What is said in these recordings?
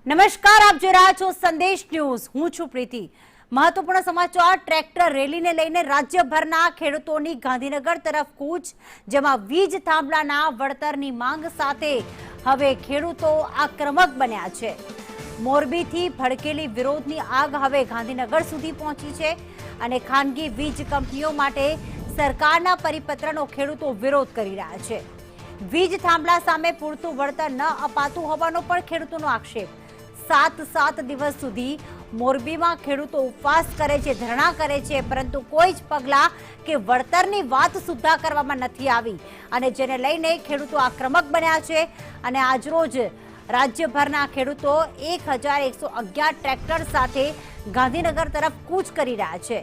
નમસ્કાર, આપ જોઈ રહ્યા છો સંદેશ ન્યૂઝ. હું છું પ્રીતિ. મહત્વપૂર્ણ સમાચાર. ટ્રેક્ટર રેલીને લઈને રાજ્યભરના ખેડૂતોની ગાંધીનગર તરફ કૂચ, જેમાં વીજ થાંભલાના વળતરની માંગ સાથે હવે ખેડૂતો આક્રમક બન્યા છે. મોરબીથી ભડકેલી વિરોધની આગ હવે ગાંધીનગર સુધી પહોંચી છે અને ખાનગી વીજ કંપનીઓ માટે સરકારના પરિપત્રનો ખેડૂતો વિરોધ કરી રહ્યા છે. વીજ થાંભલા સામે પૂરતું વળતર ન અપાતું હોવાનો પણ ખેડૂતોનો આક્ષેપ. 7 દિવસ સુધી મોરબીમાં ખેડૂતો ઉપવાસ કરે છે, ધરણા કરે છે, પરંતુ કોઈ જ પગલાં કે વળતરની વાત સુદ્ધા કરવામાં નથી આવી અને જેને લઈને ખેડૂતો આક્રમક બન્યા છે. અને આજરોજ રાજ્યભરના ખેડૂતો 1111 ટ્રેક્ટર સાથે ગાંધીનગર તરફ કૂચ કરી રહ્યા છે.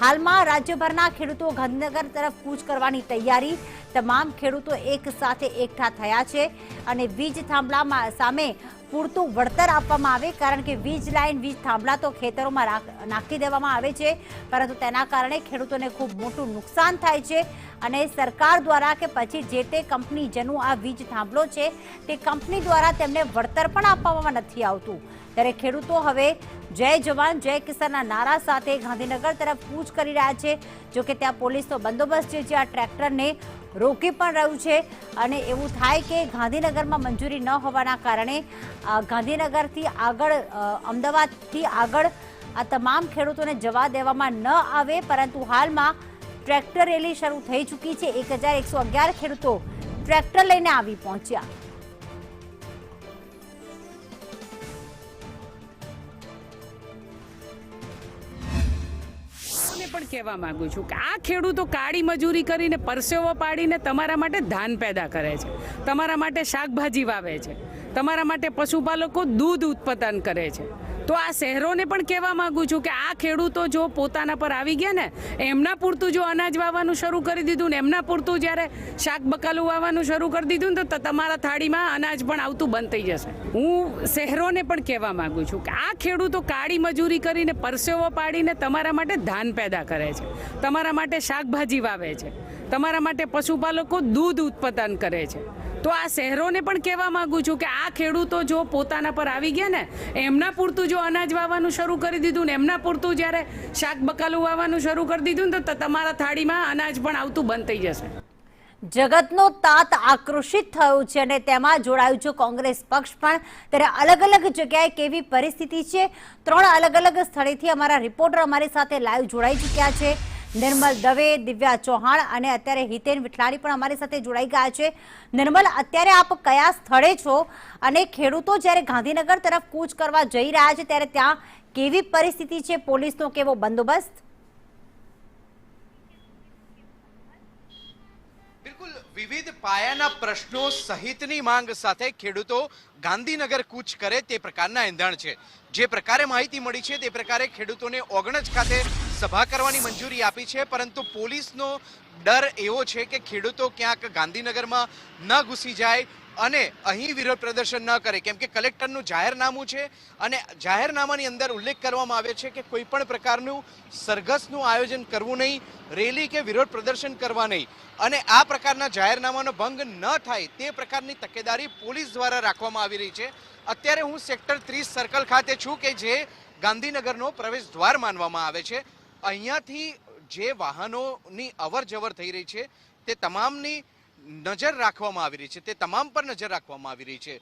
હાલમાં રાજ્યભરના ખેડૂતો ગાંધીનગર તરફ કૂચ કરવાની તૈયારી. તમામ ખેડૂતો એક સાથે એકઠા થયા છે અને વીજ થાંભલા સામે પૂરતું વળતર આપવામાં આવે, કારણ કે વીજ લાઇન, વીજ થાંભલા તો ખેતરોમાં નાખી દેવામાં આવે છે, પરંતુ તેના કારણે ખેડૂતોને ખૂબ મોટું નુકસાન થાય છે અને સરકાર દ્વારા કે પછી જે તે કંપની જેનું આ વીજ થાંભલો છે તે કંપની દ્વારા તેમને વળતર પણ આપવામાં નથી આવતું. ત્યારે ખેડૂતો હવે જય જવાન જય કિસાનના નારા સાથે ગાંધીનગર તરફ કૂચ કરી રહ્યા છે. જોકે ત્યાં પોલીસનો બંદોબસ્ત છે જે આ ટ્રેક્ટરને રોકી પણ રહ્યું છે અને એવું થાય કે ગાંધીનગરમાં મંજૂરી ન હોવાના કારણે ગાંધીનગરથી આગળ, અમદાવાદથી આગળ આ તમામ ખેડૂતોને જવા દેવામાં ન આવે. પરંતુ હાલમાં ટ્રેક્ટર રેલી શરૂ થઈ ચૂકી છે. 1111 ખેડૂતો ટ્રેક્ટર લઈને આવી પહોંચ્યા. પણ કહેવા માંગુ છું કે આ ખેડૂતો કાળી મજૂરી કરીને પરસેવો પાડીને તમારા માટે ધાન પેદા કરે છે, તમારા માટે શાકભાજી વાવે છે, તમારા માટે પશુપાલકો દૂધ ઉત્પાદન કરે છે. તો આ શહેરોને પણ કહેવા માંગુ છું કે આ ખેડૂતો જો પોતાના પર આવી ગયા ને, એમના પૂરતું જો અનાજ વાવવાનું શરૂ કરી દીધું ને, એમના પૂરતું જ્યારે શાક બકાલું વાવવાનું શરૂ કરી દીધું ને, તો તમારા થાળીમાં અનાજ પણ આવતું બંધ થઈ જશે. હું શહેરોને પણ કહેવા માંગુ છું કે આ ખેડૂતો કાળી મજૂરી કરીને પરસેવો પાડીને તમારા માટે ધાન પેદા કરે છે, તમારા માટે શાકભાજી વાવે છે, તમારા માટે પશુપાલકો દૂધ ઉત્પાદન કરે છે. તો આ શહેરોને પણ કહેવા માંગુ છું કે આ ખેડૂતો જો પોતાના પર આવી ગયા ને, એમના પૂરતું જો અનાજ વાવવાનું શરૂ કરી દીધું ને, એમના પૂરતું જ્યારે શાક બકાલું વાવવાનું શરૂ કરી દીધું ને, તો તમારા થાળીમાં અનાજ પણ આવતું બંધ થઈ જશે. જગતનો તાત આક્રોશિત થયો છે અને તેમાં જોડાયું છે કોંગ્રેસ પક્ષ પણ. ત્યારે અલગ અલગ જગ્યાએ કેવી પરિસ્થિતિ છે, 3 અલગ અલગ સ્થળેથી અમારા રિપોર્ટર અમારી સાથે લાઈવ જોડાઈ ચૂક્યા છે. નિર્મલ દવે, દિવ્યા ચૌહાણ અને અત્યારે હિતેન વિઠલાણી પણ અમારી સાથે જોડાઈ ગયા છે. નિર્મલ, અત્યારે આપ કયા સ્થળે છો અને ખેડૂતો જ્યારે ગાંધીનગર તરફ કૂચ કરવા જઈ રહ્યા છે ત્યારે ત્યાં કેવી પરિસ્થિતિ છે, પોલીસનો કેવો બંદોબસ્ત? બિલકુલ, વિવિધ પાયાના પ્રશ્નો સહિતની માંગ સાથે ખેડૂતો ગાંધીનગર કૂચ કરે તે પ્રકારના એંધાણ છે. જે પ્રકારે માહિતી મળી છે તે પ્રકારે ખેડૂતોને ઓગણજ ખાતે સભા કરવાની મંજૂરી આપી છે, પરંતુ પોલીસનો ડર એવો છે કે ખેડૂતો ક્યાંક ગાંધીનગરમાં ન ઘૂસી જાય અને અહીં વિરોધ પ્રદર્શન ન કરે, કેમ કે કલેક્ટરનું જાહેરનામું છે અને જાહેરનામાની અંદર ઉલ્લેખ કરવામાં આવે છે કે કોઈ પણ પ્રકારનું સરઘસનું આયોજન કરવું નહીં, રેલી કે વિરોધ પ્રદર્શન કરવા નહીં, અને આ પ્રકારના જાહેરનામાનો ભંગ ન થાય તે પ્રકારની તકેદારી પોલીસ દ્વારા રાખવામાં આવી રહી છે. અત્યારે હું સેક્ટર 30 સર્કલ ખાતે છું કે જે ગાંધીનગરનો પ્રવેશ દ્વાર માનવામાં આવે છે. અહીંયાથી જે વાહનોની અવર જવર થઈ રહી છે તે તમામની નજર રાખવામાં આવી રહી છે, તે તમામ પર નજર રાખવામાં આવી રહી છે.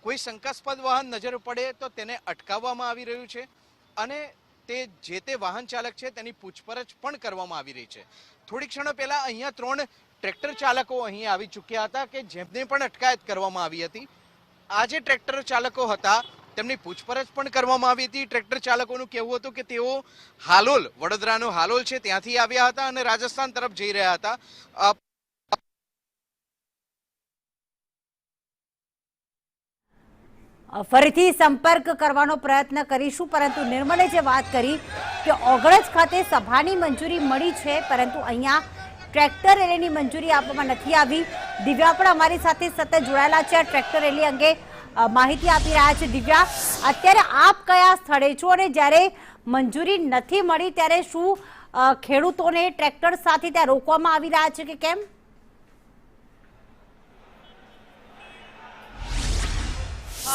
કોઈ શંકાસ્પદ વાહન નજર પડે તો તેને અટકાવવામાં આવી રહ્યું છે અને જે તે વાહન ચાલક છે તેની પૂછપરછ પણ કરવામાં આવી રહી છે. થોડી ક્ષણો પહેલા અહીંયા 3 ટ્રેક્ટર ચાલકો અહીં આવી ચૂક્યા હતા કે જેમને પણ અટકાયત કરવામાં આવી હતી. આ જે ટ્રેક્ટર ચાલકો હતા તેમની પૂછપરછ પણ કરવામાં આવી હતી. ટ્રેક્ટર ચાલકોનું કહેવું હતું કે તેઓ હાલોલ, વડોદરાનો હાલોલ છે ત્યાંથી આવ્યા હતા અને રાજસ્થાન તરફ જઈ રહ્યા હતા. ફરીથી સંપર્ક કરવાનો પ્રયત્ન કરીશું, પરંતુ નિર્મલે જે વાત કરી કે ઓગણજ ખાતે સભાની મંજૂરી મળી છે, પરંતુ અહીંયા ટ્રેક્ટર રેલીની મંજૂરી આપવામાં નથી આવી. દિવ્યા પણ અમારી સાથે સતત જોડાયેલા છે, ટ્રેક્ટર રેલી અંગે માહિતી આપી રહ્યા છે. દિવ્યા, અત્યારે આપ કયા સ્થળે છો અને જ્યારે મંજૂરી નથી મળી ત્યારે શું ખેડૂતોને ટ્રેક્ટર સાથે ત્યાં રોકવામાં આવી રહ્યા છે કે કેમ?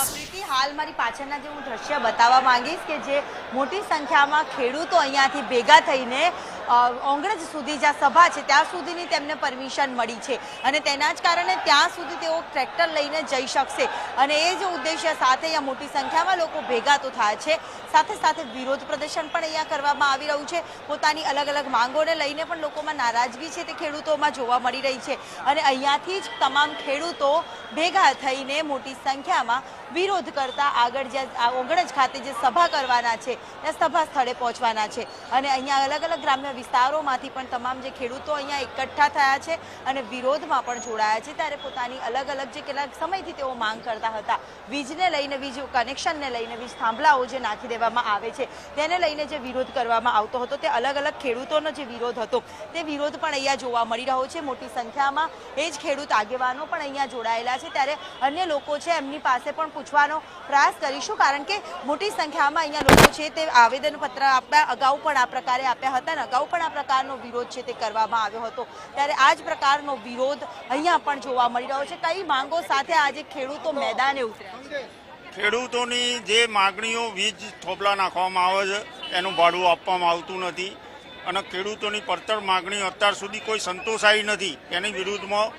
પ્રીતિ, હાલ મારી પાછળના જે હું દ્રશ્ય બતાવવા માંગીશ કે જે મોટી સંખ્યામાં ખેડૂતો અહીંયાથી ભેગા થઈને ઓંગણજ સુધી જ્યાં સભા છે ત્યાં સુધીની તેમને પરમિશન મળી છે અને તેના જ કારણે ત્યાં સુધી તેઓ ટ્રેક્ટર લઈને જઈ શકશે અને એ જ ઉદ્દેશ્ય સાથે અહીંયા મોટી સંખ્યામાં લોકો ભેગા તો થયા છે, સાથે સાથે વિરોધ પ્રદર્શન પણ અહીંયા કરવામાં આવી રહ્યું છે. પોતાની અલગ અલગ માંગોને લઈને પણ લોકોમાં નારાજગી છે તે ખેડૂતોમાં જોવા મળી રહી છે અને અહીંયાથી જ તમામ ખેડૂતો ભેગા થઈને મોટી સંખ્યામાં વિરોધ કરતા આગળ જ્યાં ઓગણજ ખાતે જે સભા કરવાના છે ત્યાં સભા સ્થળે પહોંચવાના છે અને અહીંયા અલગ અલગ ગ્રામ્ય વિસ્તારોમાંથી પણ તમામ જે ખેડૂતો અહીંયા એકઠા થયા છે અને વિરોધમાં પણ જોડાયા છે. ત્યારે પોતાની અલગ અલગ જે કેટલાક સમયથી તેઓ માંગ કરતા હતા, વીજને લઈને, વીજ કનેક્શનને લઈને, વીજ થાંભલાઓ જે નાખી દેવામાં આવે છે તેને લઈને જે વિરોધ કરવામાં આવતો હતો તે અલગ અલગ ખેડૂતોનો જે વિરોધ હતો તે વિરોધ પણ અહીંયા જોવા મળી રહ્યો છે. મોટી સંખ્યામાં એ જ ખેડૂત આગેવાનો પણ અહીંયા જોડાયેલા છે. ત્યારે અન્ય લોકો છે એમની પાસે પણ પૂછવાનો પ્રયાસ કરીશું, કારણ કે મોટી સંખ્યામાં અહીંયા લોકો છે તે આવેદનપત્ર આપ્યા અગાઉ પણ આ પ્રકારે આપ્યા હતા અને અગાઉ પણ આ પ્રકારનો વિરોધ છે તે કરવામાં આવ્યો હતો. ત્યારે આ જ પ્રકારનો વિરોધ અહીંયા પણ જોવા મળી રહ્યો છે. કઈ માંગો સાથે આજે ખેડૂતો મેદાને ઉતર્યા છે? ખેડૂતોની જે માગણીઓ, વીજ થોભલા નાખવામાં આવે છે એનું ભાડું આપવામાં આવતું નથી અને ખેડૂતોની પડતર માગણીઓ અત્યાર સુધી કોઈ સંતોષાઈ નથી. એની વિરુદ્ધમાં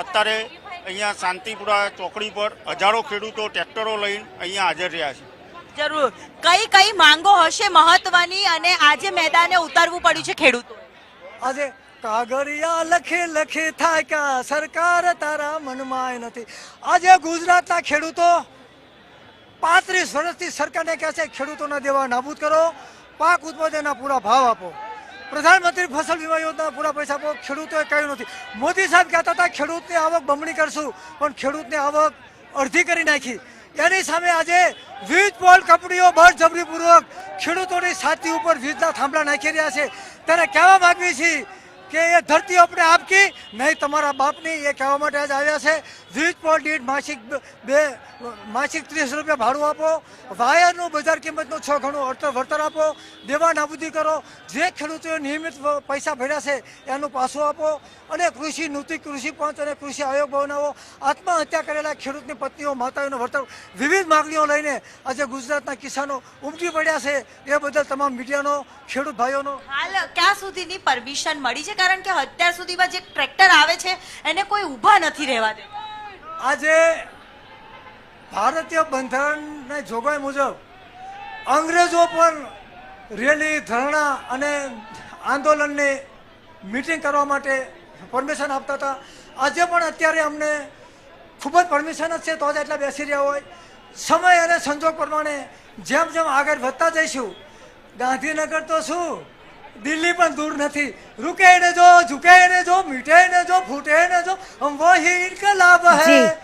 અત્યારે અહીંયા શાંતિપુરા ચોકડી પર હજારો ખેડૂતો ટ્રેક્ટરો લઈને અહીંયા હાજર રહ્યા છે. જરૂર. કઈ કઈ માંગો હશે મહત્વની અને આજે મેદાને ઉતરવું પડ્યું છે ખેડૂતો? આજે કાગળિયા લખે લખે થાય કે સરકાર તારા મનમાં નથી. આજે ગુજરાતના ખેડૂતો 35 વર્ષથી સરકારને કહે છે ખેડૂતોના દેવા નાબૂદ કરો, પાક ઉત્પાદનના પૂરા ભાવ આપો, પ્રધાનમંત્રી ફસલ વીમા યોજના પૂરા પૈસા આપો. ખેડૂતોએ કહ્યું નથી. મોદી સાહેબ કહેતા હતા ખેડૂતની આવક બમણી કરશું, પણ ખેડૂતની આવક અડધી કરી નાખી. એની સામે આજે વીજ પોલ કંપનીઓ બળજબરીપૂર્વક ખેડૂતોની છાતી ઉપર વીજના થાંભલા નાખી રહ્યા છે. ત્યારે કહેવા માંગીએ છીએ કે એ ધરતી આપણે આપકી નહીં તમારા બાપની, એ કહેવા માટે આજ આવ્યા છે. વીજ પોલ દીઠ માસિક 30 રૂપિયા ભાડું આપો, વાયરનું બજાર કિંમતનું 6 ગણું વળતર આપો, દેવા નાબૂદી કરો, જે ખેડૂતોએ નિયમિત પૈસા ભર્યા છે એનું પાછું આપો અને કૃષિ નીતિ, કૃષિ પંચ અને કૃષિ આયોગ બનાવો. આત્મહત્યા કરેલા ખેડૂતની પત્નીઓ, માતાઓનું વળતર, વિવિધ માગણીઓ લઈને આજે ગુજરાતના કિસાનો ઉમટી પડ્યા છે. એ બદલ તમામ મીડિયાનો, ખેડૂત ભાઈઓનો હાલ ક્યાં સુધીની પરમિશન મળી છે? કારણ કે અત્યાર સુધીમાં જે ટ્રેક્ટર આવે છે એને કોઈ ઊભા નથી રહેવા દે. આજે ભારતીય બંધારણની જોગવાઈ મુજબ અંગ્રેજો પણ રેલી, ધરણા અને આંદોલનની મિટિંગ કરવા માટે પરમિશન આપતા હતા. આજે પણ અત્યારે અમને ખૂબ જ પરમિશન જ છે તો જ એટલા બેસી રહ્યા હોય. સમય અને સંજોગ પ્રમાણે જેમ જેમ આગળ વધતા જઈશું, ગાંધીનગર તો શું, દિલ્હી પણ દૂર નથી. રૂકે ને જો, ઝુકે ને જો, મીઠે ને જો, ફૂટે ને જો, હમ વહી ઇનકલાબ હૈ.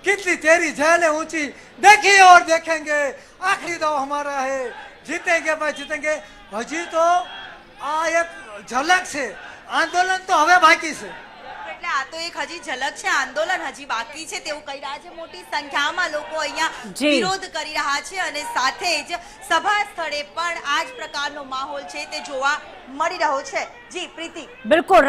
कितनी तेरी जेलें ऊंची देखी और देखेंगे, आखिरी दाव हमारा है, जीतेंगे भाई जीतेंगे. हजी तो આ એક ઝલક છે, આંદોલન તો હવે બાકી છે. એટલે આ તો એક હજી ઝલક છે, આંદોલન હજી બાકી છે તેવું કહી રહ્યા છે. મોટી સંખ્યામાં લોકો અહીંયા વિરોધ કરી રહ્યા છે અને સાથે જ સભા સ્થળે પણ આ જ પ્રકારનો માહોલ છે તે જોવા મળી રહ્યો છે. જી પ્રીતિ. બિલકુલ.